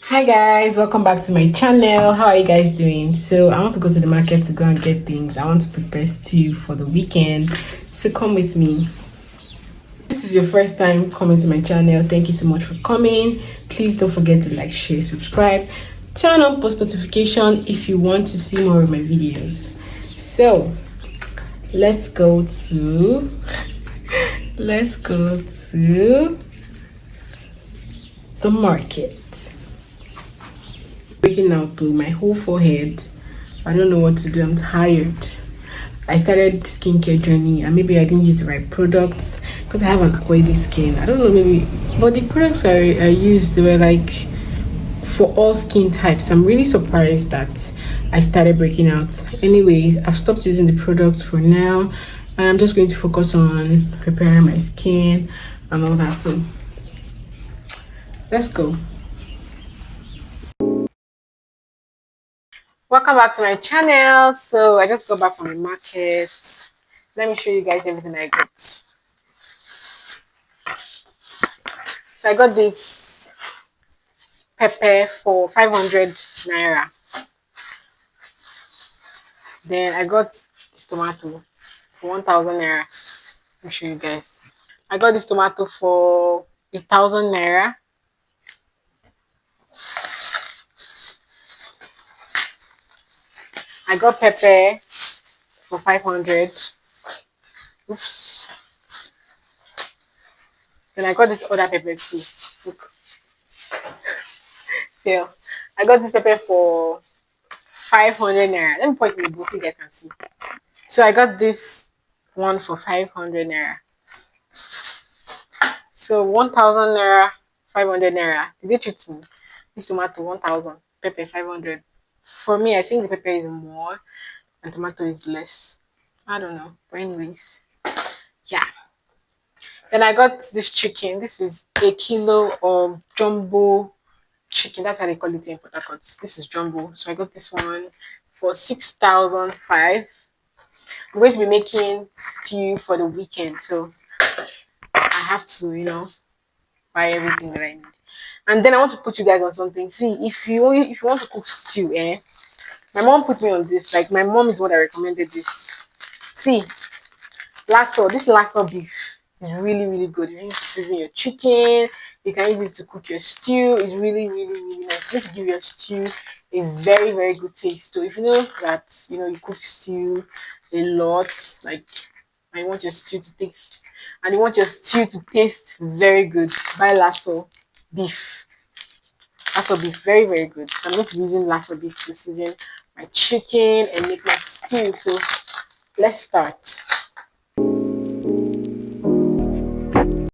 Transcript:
Hi guys, welcome back to my channel. How are you guys doing? So I want to go to the market to go and get things. I want to prepare stew for the weekend, so come with me. This is your first time coming to my channel. Thank you so much for coming. Please don't forget to like, share, subscribe, turn on post notification if you want to see more of my videos. So let's go to the market. Breaking out to my whole forehead. I don't know what to do. I'm tired. I started skincare journey and maybe I didn't use the right products because I have an oily skin. I don't know, maybe, but the products I used, they were like for all skin types. I'm really surprised that I started breaking out. Anyways, I've stopped using the product for now, and I'm just going to focus on preparing my skin and all that. So let's go. Welcome back to my channel. So I just got back from the market. Let me show you guys everything I got. So I got this pepper for 500 naira. Then I got this tomato for 1000 naira. Let me show you guys. I got this tomato for 1000 naira. I got pepper for 500. Oops. Then I got this other pepper too. Look. Fail. I got this pepper for 500 naira. Let me put it in the book so you guys can see. So I got this one for 500 naira. So 1000 naira, 500 naira. Did they treat me? This tomato 1000, pepper 500. For me, I think the pepper is more and tomato is less. I don't know. But anyways, yeah. Then I got this chicken. This is a kilo of jumbo chicken. That's how they call it in Port Harcourt. This is jumbo. So I got this one for 6005. I'm going to be making stew for the weekend. So I have to, buy everything that I need. And then I want to put you guys on something. See, if you want to cook stew, my mom put me on this. Like my mom is what I recommended this. See, this lasso beef is really, really good. You can season your chicken. You can use it to cook your stew. It's really, really, really nice. It's going to give your stew a very, very good taste. So if you know that you cook stew a lot, like and you want your stew to taste very good, buy beef. Lasso beef, very, very good. So I'm going to be using lasso beef to season my chicken and make my stew. So let's start.